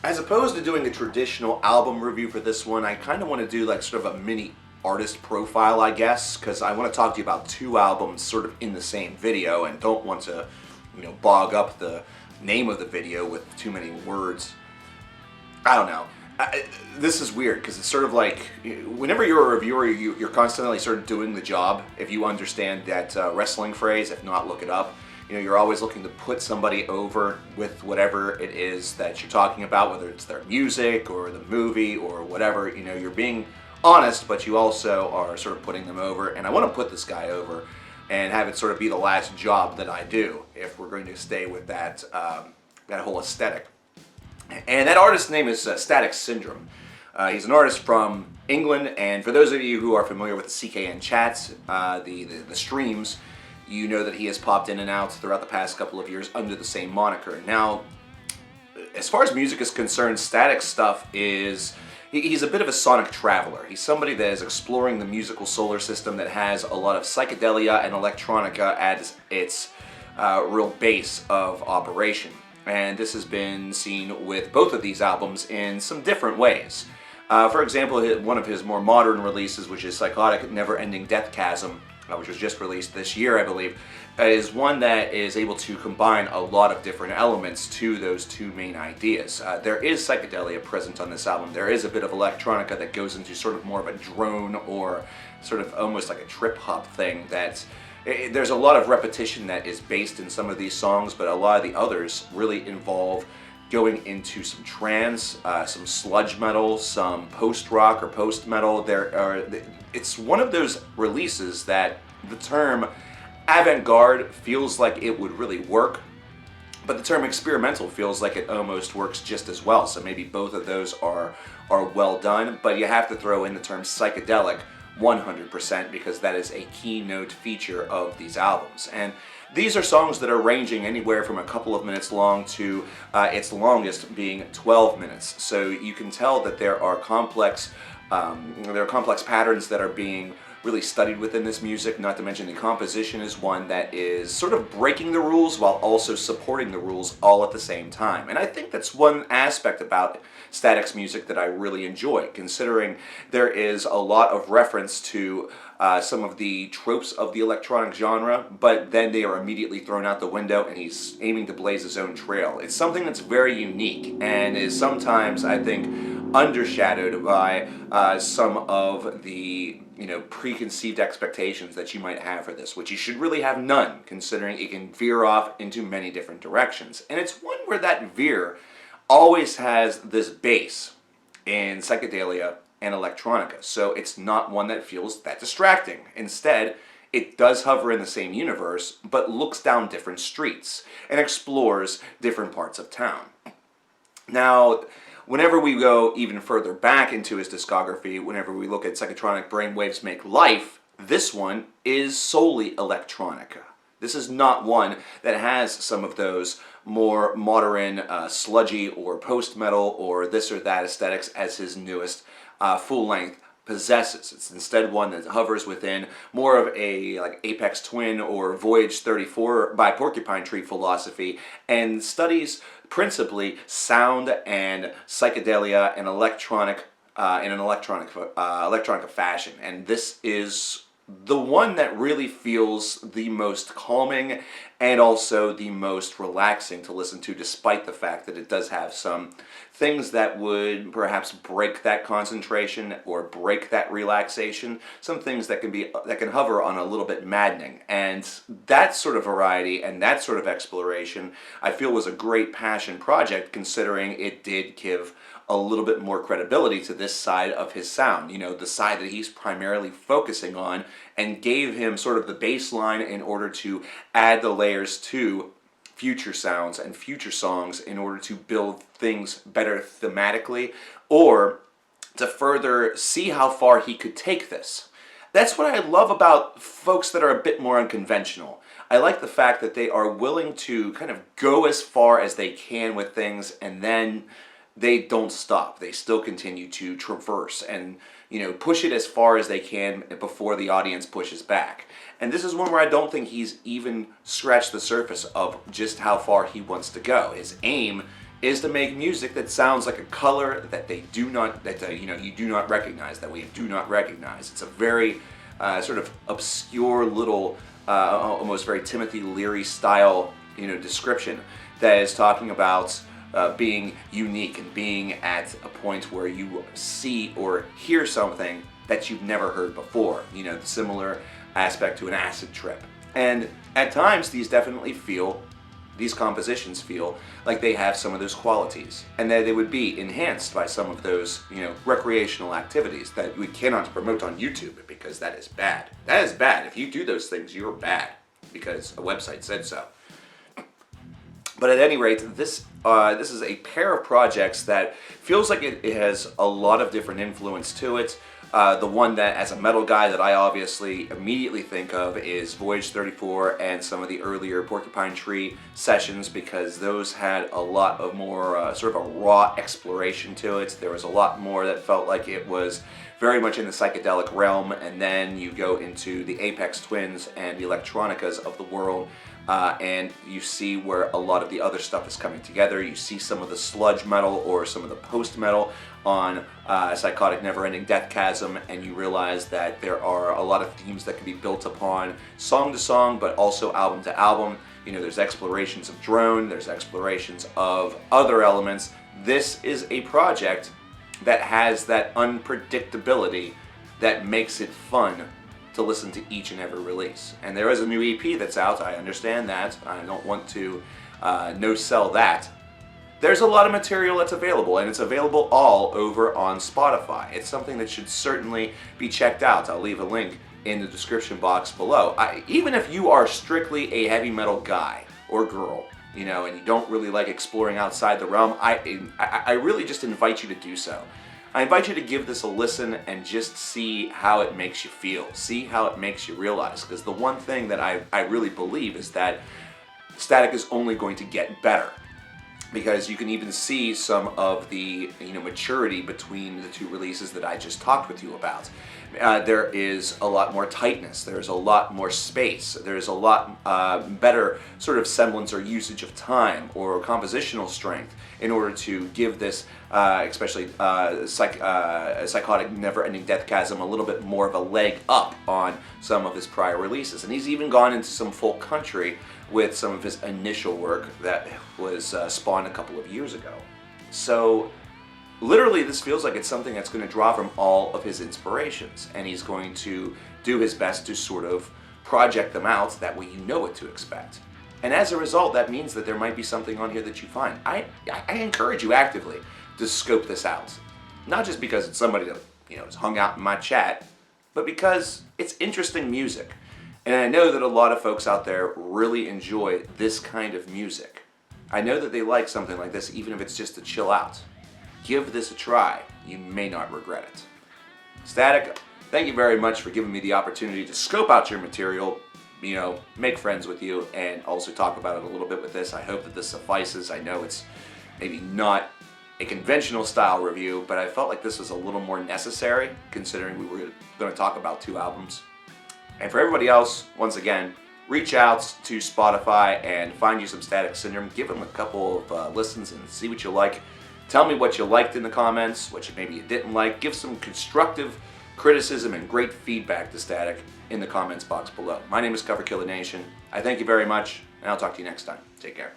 As opposed to doing a traditional album review for this one, I kind of want to do like sort of a mini artist profile, I guess, because I want to talk to you about two albums sort of in the same video and don't want to, bog up the name of the video with too many words. I don't know. This is weird because it's sort of like whenever you're a reviewer, you're constantly sort of doing the job. If you understand that wrestling phrase, if not, look it up. You're always looking to put somebody over with whatever it is that you're talking about, whether it's their music or the movie or whatever. You're being honest, but you also are sort of putting them over. And I want to put this guy over and have it sort of be the last job that I do if we're going to stay with that whole aesthetic. And that artist's name is Static Syndrome. He's an artist from England, and for those of you who are familiar with the CKN chats, the streams, you know that he has popped in and out throughout the past couple of years under the same moniker. Now, as far as music is concerned, Static stuff he's a bit of a sonic traveler. He's somebody that is exploring the musical solar system that has a lot of psychedelia and electronica as its real base of operation. And this has been seen with both of these albums in some different ways. For example, one of his more modern releases, which is Psychotic, Never-Ending Death Chasm, which was just released this year, I believe, is one that is able to combine a lot of different elements to those two main ideas. There is psychedelia present on this album. There is a bit of electronica that goes into sort of more of a drone or sort of almost like a trip-hop thing there's a lot of repetition that is based in some of these songs, but a lot of the others really involve going into some trance, some sludge metal, some post-rock or post-metal. It's one of those releases that the term avant-garde feels like it would really work, but the term experimental feels like it almost works just as well. So maybe both of those are well done, but you have to throw in the term psychedelic 100% because that is a keynote feature of these albums. And these are songs that are ranging anywhere from a couple of minutes long to its longest being 12 minutes. So you can tell that there are complex patterns that are being really studied within this music, not to mention the composition is one that is sort of breaking the rules while also supporting the rules all at the same time. And I think that's one aspect about Static's music that I really enjoy, considering there is a lot of reference to some of the tropes of the electronic genre, but then they are immediately thrown out the window and he's aiming to blaze his own trail. It's something that's very unique and is sometimes, I think, undershadowed by some of the preconceived expectations that you might have for this, which you should really have none, considering it can veer off into many different directions. And it's one where that veer always has this base in psychedelia and electronica, so it's not one that feels that distracting. Instead, it does hover in the same universe, but looks down different streets and explores different parts of town. Now, whenever we go even further back into his discography, whenever we look at Psychotronic Brainwaves Make Life, this one is solely electronica. This is not one that has some of those more modern, sludgy or post-metal or this or that aesthetics as his newest full-length possesses. It's instead one that hovers within more of a like Apex Twin or Voyage 34 by Porcupine Tree philosophy and studies principally sound and psychedelia and electronica fashion. And this is the one that really feels the most calming and also the most relaxing to listen to, despite the fact that it does have some things that would perhaps break that concentration or break that relaxation, some things that can hover on a little bit maddening. And that sort of variety and that sort of exploration I feel was a great passion project, considering it did give a little bit more credibility to this side of his sound, the side that he's primarily focusing on, and gave him sort of the baseline in order to add the layers to future sounds and future songs in order to build things better thematically or to further see how far he could take this. That's what I love about folks that are a bit more unconventional. I like the fact that they are willing to kind of go as far as they can with things, and then they don't stop. They still continue to traverse and push it as far as they can before the audience pushes back. And this is one where I don't think he's even scratched the surface of just how far he wants to go. His aim is to make music that sounds like a color that they do not, you do not recognize, that we do not recognize. It's a very sort of obscure little, almost very Timothy Leary style, description that is talking about being unique and being at a point where you see or hear something that you've never heard before. The similar aspect to an acid trip. And at times, these compositions feel like they have some of those qualities, and that they would be enhanced by some of those, recreational activities that we cannot promote on YouTube because that is bad. That is bad. If you do those things, you're bad because a website said so. But at any rate, this is a pair of projects that feels like it has a lot of different influence to it. The one that, as a metal guy, that I obviously immediately think of is Voyage 34 and some of the earlier Porcupine Tree sessions, because those had a lot of more sort of a raw exploration to it. There was a lot more that felt like it was very much in the psychedelic realm, and then you go into the Apex Twins and the Electronicas of the world, and you see where a lot of the other stuff is coming together. You see some of the sludge metal or some of the post-metal on Psychotic Never-Ending Death Chasm, and you realize that there are a lot of themes that can be built upon song to song, but also album to album. There's explorations of drone, there's explorations of other elements. This is a project that has that unpredictability that makes it fun to listen to each and every release. And there is a new EP that's out, I understand that. I don't want to no-sell that. There's a lot of material that's available, and it's available all over on Spotify. It's something that should certainly be checked out. I'll leave a link in the description box below. Even if you are strictly a heavy metal guy or girl, and you don't really like exploring outside the realm, I really just invite you to do so. I invite you to give this a listen and just see how it makes you feel. See how it makes you realize. Because the one thing that I really believe is that Static is only going to get better. Because you can even see some of the maturity between the two releases that I just talked with you about. There is a lot more tightness, there's a lot more space, there's a lot better sort of semblance or usage of time or compositional strength in order to give this, especially Psychotic Never-Ending Death Chasm, a little bit more of a leg up on some of his prior releases. And he's even gone into some folk country with some of his initial work that was spawned a couple of years ago. So literally this feels like it's something that's going to draw from all of his inspirations, and he's going to do his best to sort of project them out, that way you know what to expect. And as a result, that means that there might be something on here that you find. I encourage you actively to scope this out. Not just because it's somebody that has hung out in my chat, but because it's interesting music. And I know that a lot of folks out there really enjoy this kind of music. I know that they like something like this, even if it's just to chill out. Give this a try. You may not regret it. Static, thank you very much for giving me the opportunity to scope out your material, make friends with you, and also talk about it a little bit with this. I hope that this suffices. I know it's maybe not a conventional style review, but I felt like this was a little more necessary, considering we were going to talk about two albums. And for everybody else, once again, reach out to Spotify and find you some Static Syndrome. Give them a couple of listens and see what you like. Tell me what you liked in the comments, what maybe you didn't like. Give some constructive criticism and great feedback to Static in the comments box below. My name is coverkillernation. I thank you very much, and I'll talk to you next time. Take care.